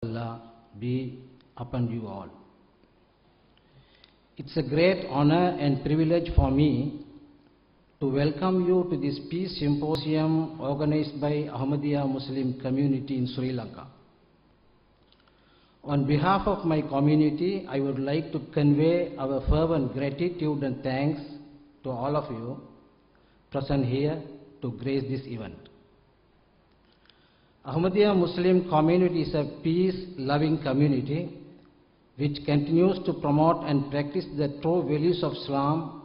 Allah be upon you all. It's a great honor and privilege for me to welcome you to this Peace Symposium organized by Ahmadiyya Muslim community in Sri Lanka. On behalf of my community, I would like to convey our fervent gratitude and thanks to all of you present here to grace this event. Ahmadiyya Muslim community is a peace-loving community which continues to promote and practice the true values of Islam,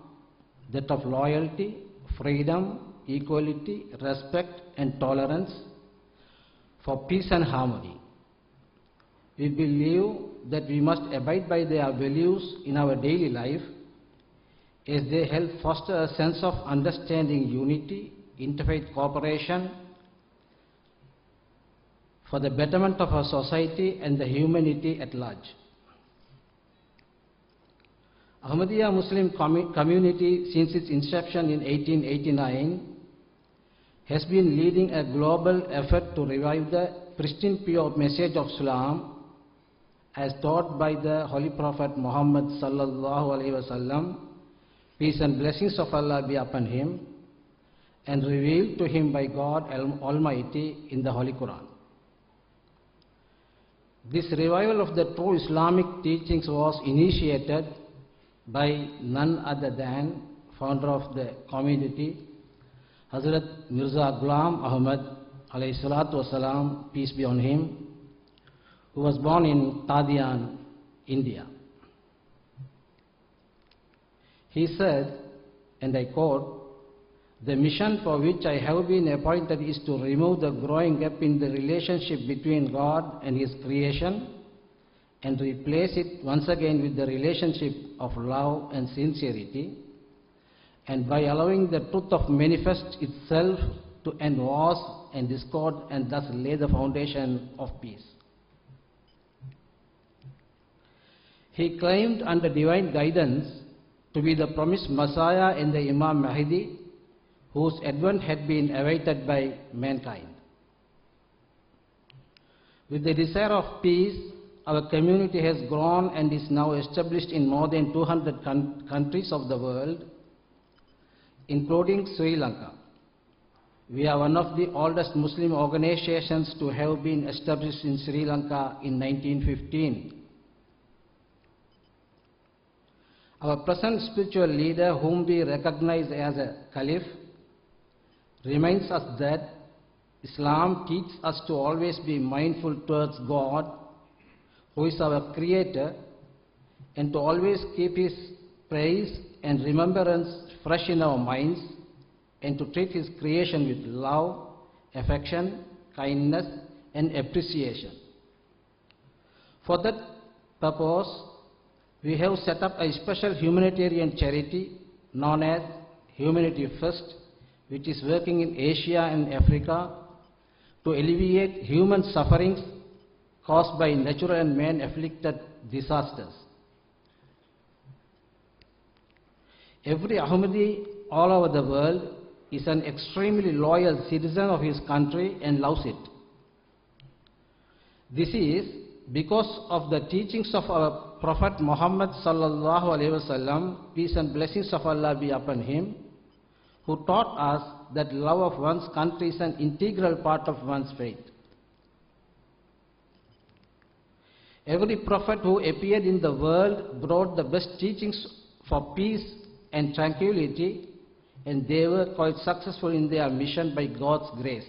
that of loyalty, freedom, equality, respect and tolerance for peace and harmony. We believe that we must abide by their values in our daily life as they help foster a sense of understanding, unity, interfaith cooperation for the betterment of our society and the humanity at large. Ahmadiyya Muslim community since its inception in 1889 has been leading a global effort to revive the pristine pure message of Islam as taught by the Holy Prophet Muhammad sallallahu alaihi wasallam, peace and blessings of Allah be upon him, and revealed to him by God Almighty in the Holy Quran. This revival of the true Islamic teachings was initiated by none other than founder of the community, Hazrat Mirza Ghulam Ahmad alayhi salatu wasalam, peace be on him, who was born in Qadian, India. He said, and I quote, "The mission for which I have been appointed is to remove the growing gap in the relationship between God and His creation and replace it once again with the relationship of love and sincerity, and by allowing the truth of manifest itself to end wars and discord and thus lay the foundation of peace." He claimed under divine guidance to be the promised Messiah and the Imam Mahdi, whose advent had been awaited by mankind. With the desire of peace, our community has grown and is now established in more than 200 countries of the world, including Sri Lanka. We are one of the oldest Muslim organizations to have been established in Sri Lanka in 1915. Our present spiritual leader, whom we recognize as a Caliph, reminds us that Islam teaches us to always be mindful towards God, who is our Creator, and to always keep His praise and remembrance fresh in our minds, and to treat His creation with love, affection, kindness, and appreciation. For that purpose, we have set up a special humanitarian charity known as Humanity First, which is working in Asia and Africa to alleviate human sufferings caused by natural and man-afflicted disasters. Every Ahmadi all over the world is an extremely loyal citizen of his country and loves it. This is because of the teachings of our Prophet Muhammad sallallahu alaihi wasallam, peace and blessings of Allah be upon him, who taught us that love of one's country is an integral part of one's faith. Every prophet who appeared in the world brought the best teachings for peace and tranquility, and they were quite successful in their mission by God's grace.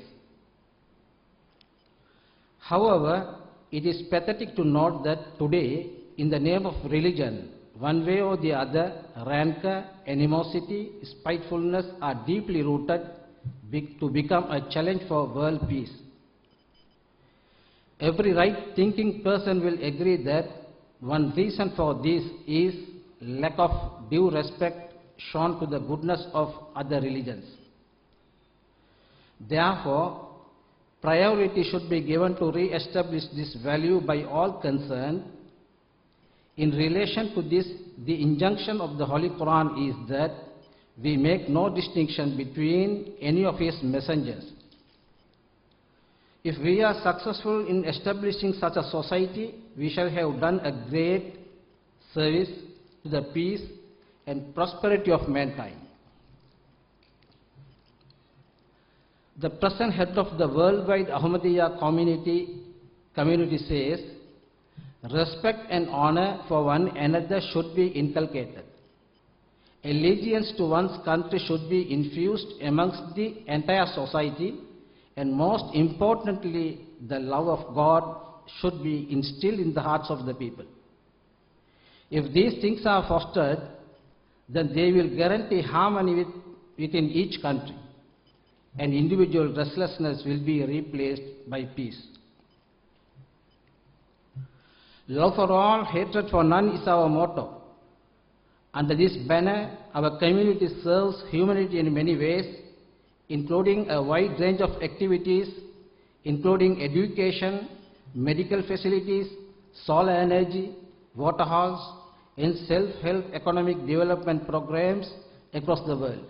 However, it is pathetic to note that today, in the name of religion, one way or the other, rancor, animosity, spitefulness are deeply rooted to become a challenge for world peace. Every right-thinking person will agree that one reason for this is lack of due respect shown to the goodness of other religions. Therefore, priority should be given to re-establish this value by all concerned. In relation to this, the injunction of the Holy Quran is that we make no distinction between any of His messengers. If we are successful in establishing such a society, we shall have done a great service to the peace and prosperity of mankind. The present head of the worldwide Ahmadiyya community says, respect and honor for one another should be inculcated. Allegiance to one's country should be infused amongst the entire society, and most importantly, the love of God should be instilled in the hearts of the people. If these things are fostered, then they will guarantee harmony within each country, and individual restlessness will be replaced by peace. Love for all, hatred for none is our motto. Under this banner, our community serves humanity in many ways, including a wide range of activities, including education, medical facilities, solar energy, water halls, and self-help economic development programs across the world.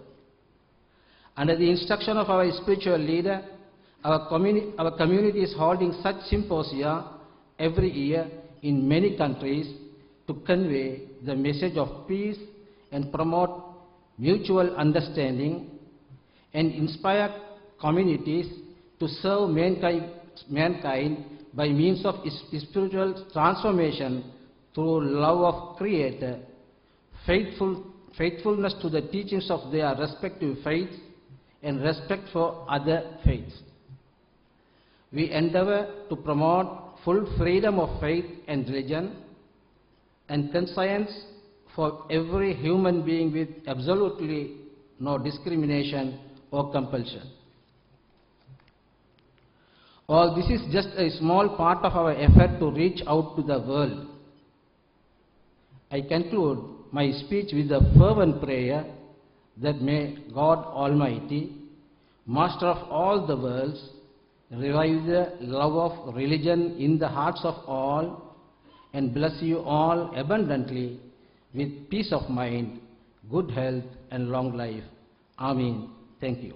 Under the instruction of our spiritual leader, our community is holding such symposia every year in many countries to convey the message of peace and promote mutual understanding and inspire communities to serve mankind by means of spiritual transformation through love of Creator, faithfulness to the teachings of their respective faiths, and respect for other faiths. We endeavor to promote full freedom of faith and religion and conscience for every human being with absolutely no discrimination or compulsion. All this is just a small part of our effort to reach out to the world. I conclude my speech with a fervent prayer that may God Almighty, Master of all the worlds, revive the love of religion in the hearts of all and bless you all abundantly with peace of mind, good health and long life. Amen. Thank you.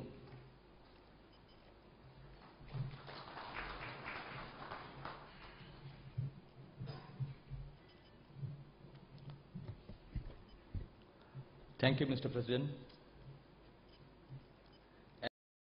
Thank you, Mr. President.